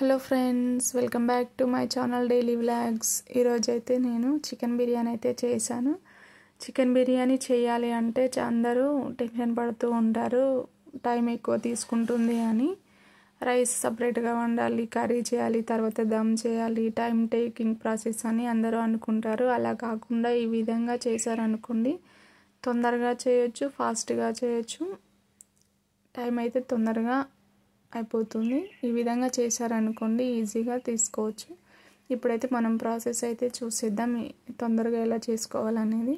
Hello friends, welcome back to my channel daily vlogs. ఈరోజైతే నేను chicken biryani అయితే చేశాను. చికెన్ బిర్యానీ చేయాలి అంటే అందరూ టెన్షన్ పడుతూ ఉంటారు, టైం ఎక్కువ తీసుకుంటుంది అని. రైస్ సపరేట్గా వండాలి, కర్రీ చేయాలి, తర్వాత దమ్ చేయాలి, టైం టేకింగ్ ప్రాసెస్ అని అందరూ అనుకుంటారు. అలా కాకుండా ఈ విధంగా చేశారనుకోండి, తొందరగా చేయొచ్చు, ఫాస్ట్గా చేయొచ్చు, టైం అయితే తొందరగా అయిపోతుంది. ఈ విధంగా చేశారనుకోండి ఈజీగా తీసుకోవచ్చు. ఇప్పుడైతే మనం ప్రాసెస్ అయితే చూసేద్దాం, తొందరగా ఎలా చేసుకోవాలనేది.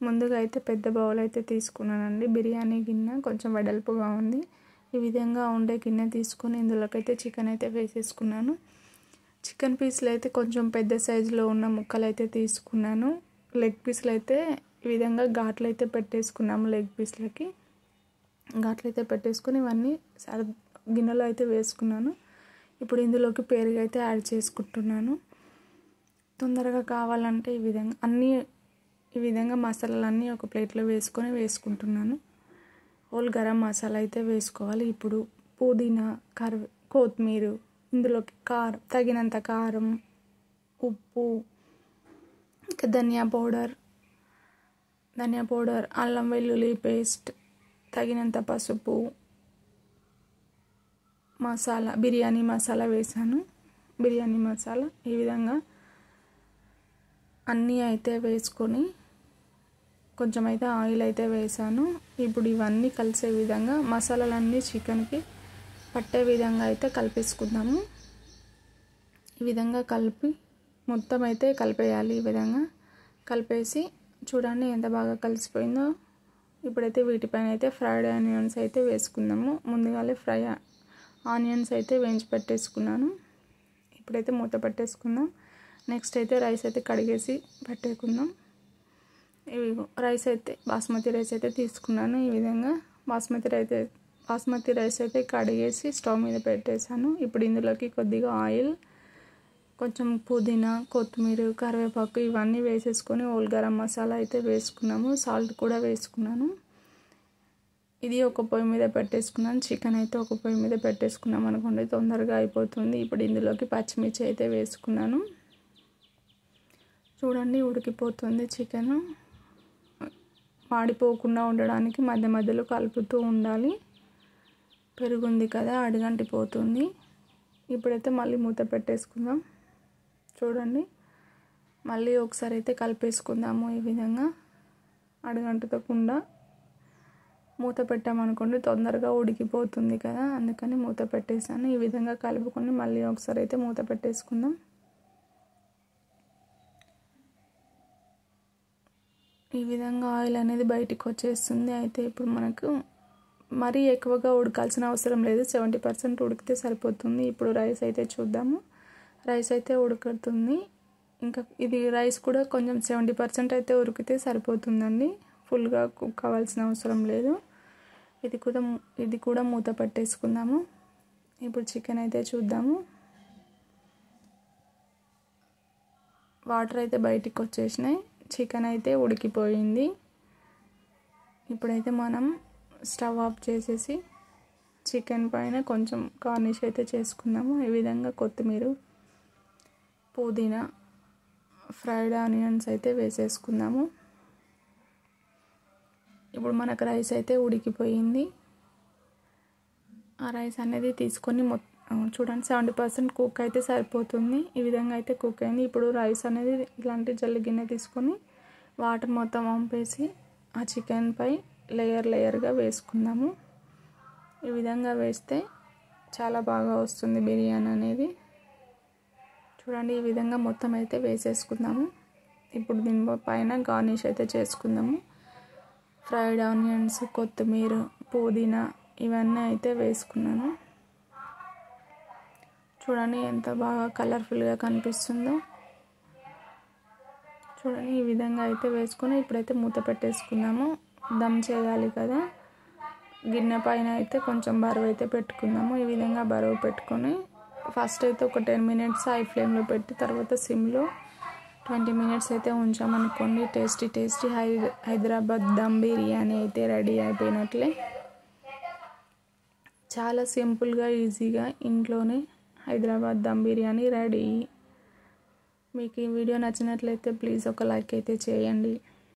ముందుగా అయితే పెద్ద బౌల్ అయితే తీసుకున్నానండి. బిర్యానీ గిన్నె కొంచెం వెడల్పుగా ఉంది. ఈ విధంగా ఉండే గిన్నె తీసుకొని ఇందులోకైతే చికెన్ అయితే వేసేసుకున్నాను. చికెన్ పీసులు అయితే కొంచెం పెద్ద సైజులో ఉన్న ముక్కలు అయితే తీసుకున్నాను. లెగ్ పీసులు అయితే ఈ విధంగా ఘాట్లు అయితే పెట్టేసుకున్నాము. లెగ్ పీస్లకి ఘాట్లు అయితే పెట్టేసుకొని ఇవన్నీ గిన్నెలో అయితే వేసుకున్నాను. ఇప్పుడు ఇందులోకి పెరుగు అయితే యాడ్ చేసుకుంటున్నాను. తొందరగా కావాలంటే ఈ విధంగా మసాలాలన్నీ ఒక ప్లేట్లో వేసుకుంటున్నాను. హోల్ గరం మసాలా అయితే వేసుకోవాలి. ఇప్పుడు పుదీనా, కొత్తిమీర, ఇందులోకి తగినంత కారం, ఉప్పు, ఇంకా ధనియా పౌడర్, అల్లం వెల్లుల్లి పేస్ట్, తగినంత పసుపు, బిర్యానీ మసాలా వేసాను. బిర్యానీ మసాలా ఈ విధంగా అన్నీ అయితే వేసుకొని కొంచెం అయితే ఆయిల్ అయితే వేసాను. ఇప్పుడు ఇవన్నీ కలిసే విధంగా మసాలాలన్నీ చికెన్కి పట్టే విధంగా అయితే కలిపేసుకుందాము. ఈ విధంగా మొత్తం అయితే కలిపేయాలి. ఈ విధంగా కలిపేసి చూడండి ఎంత బాగా కలిసిపోయిందో. ఇప్పుడైతే వీటిపైన అయితే ఫ్రైడ్ ఆనియన్స్ అయితే వేసుకుందాము. ముందుగానే ఆనియన్స్ అయితే వేయించి పెట్టేసుకున్నాను. ఇప్పుడైతే మూత పెట్టేసుకుందాం. నెక్స్ట్ అయితే రైస్ అయితే కడిగేసి పెట్టేసుకుందాం. బాస్మతి రైస్ అయితే తీసుకున్నాను. ఈ విధంగా బాస్మతి రైస్ అయితే కడిగేసి స్టవ్ మీద పెట్టేశాను. ఇప్పుడు ఇందులోకి కొద్దిగా ఆయిల్, కొంచెం పుదీనా, కొత్తిమీర, కరివేపాకు ఇవన్నీ వేసేసుకొని హోల్ గరం మసాలా అయితే వేసుకున్నాము. సాల్ట్ కూడా వేసుకున్నాను. ఇది ఒక పొయ్యి మీద పెట్టేసుకున్నాను. చికెన్ అయితే ఒక పొయ్యి మీద పెట్టేసుకున్నాం అనుకోండి, తొందరగా అయిపోతుంది. ఇప్పుడు ఇందులోకి పచ్చిమిర్చి అయితే వేసుకున్నాను. చూడండి ఉడికిపోతుంది. చికెన్ మాడిపోకుండా ఉండడానికి మధ్య మధ్యలో కలుపుతూ ఉండాలి. పెరుగుంది కదా, అడుగంటిపోతుంది. ఇప్పుడైతే మళ్ళీ మూత పెట్టేసుకుందాం. చూడండి మళ్ళీ ఒకసారి అయితే కలిపేసుకుందాము. ఈ విధంగా అడుగంటుతకుండా మూత పెట్టామనుకోండి తొందరగా ఉడికిపోతుంది కదా, అందుకని మూత పెట్టేసాను. ఈ విధంగా కలుపుకొని మళ్ళీ ఒకసారి అయితే మూత పెట్టేసుకుందాం. ఈ విధంగా ఆయిల్ అనేది బయటికి వచ్చేస్తుంది. అయితే ఇప్పుడు మనకు మరీ ఎక్కువగా ఉడకాల్సిన అవసరం లేదు, 70% ఉడికితే సరిపోతుంది. ఇప్పుడు రైస్ అయితే చూద్దాము. రైస్ అయితే ఉడుకుతుంది. ఇంకా ఇది రైస్ కూడా కొంచెం 70% అయితే ఉడికితే సరిపోతుందండి. ఫుల్గా కుక్ కావాల్సిన అవసరం లేదు. ఇది కూడా మూత పెట్టేసుకుందాము. ఇప్పుడు చికెన్ అయితే చూద్దాము. వాటర్ అయితే బయటికి వచ్చేసినాయి. చికెన్ అయితే ఉడికిపోయింది. ఇప్పుడైతే మనం స్టవ్ ఆఫ్ చేసేసి చికెన్ పైన కొంచెం గార్నిష్ అయితే చేసుకుందాము. ఈ విధంగా కొత్తిమీర, పుదీనా, ఫ్రైడ్ ఆనియన్స్ అయితే వేసేసుకుందాము. ఇప్పుడు మనకు రైస్ అయితే ఉడికిపోయింది. ఆ రైస్ అనేది తీసుకొని చూడండి 70% కుక్ అయితే సరిపోతుంది. ఈ విధంగా అయితే కుక్ అయింది. ఇప్పుడు రైస్ అనేది ఇలాంటి జల్లి గిన్నె తీసుకొని వాటర్ మొత్తం వంపేసి ఆ చికెన్పై లేయర్గా వేసుకుందాము. ఈ విధంగా వేస్తే చాలా బాగా వస్తుంది బిర్యానీ అనేది. చూడండి ఈ విధంగా మొత్తం అయితే వేసేసుకుందాము. ఇప్పుడు దీని పైన గార్నిష్ అయితే చేసుకుందాము. ఫ్రైడ్ ఆనియన్స్, కొత్తిమీర, పుదీనా ఇవన్నీ అయితే వేసుకున్నాను. చూడండి ఎంత బాగా కలర్ఫుల్గా కనిపిస్తుందో. చూడండి ఈ విధంగా అయితే వేసుకొని ఇప్పుడైతే మూత పెట్టేసుకుందాము. దమ్ చేయాలి కదా, గిన్నె పైన అయితే కొంచెం బరువు అయితే పెట్టుకుందాము. ఈ విధంగా బరువు పెట్టుకొని ఫస్ట్ అయితే ఒక 10 minutes హై ఫ్లేమ్లో పెట్టి తర్వాత సిమ్లో 20 minutes అయితే ఉంచామనుకోండి, టేస్టీ హైదరాబాద్ దమ్ బిర్యానీ అయితే రెడీ అయిపోయినట్లే. చాలా సింపుల్గా ఈజీగా ఇంట్లోనే హైదరాబాద్ దమ్ బిర్యానీ రెడీ. మీకు ఈ వీడియో నచ్చినట్లయితే ప్లీజ్ ఒక లైక్ అయితే చేయండి.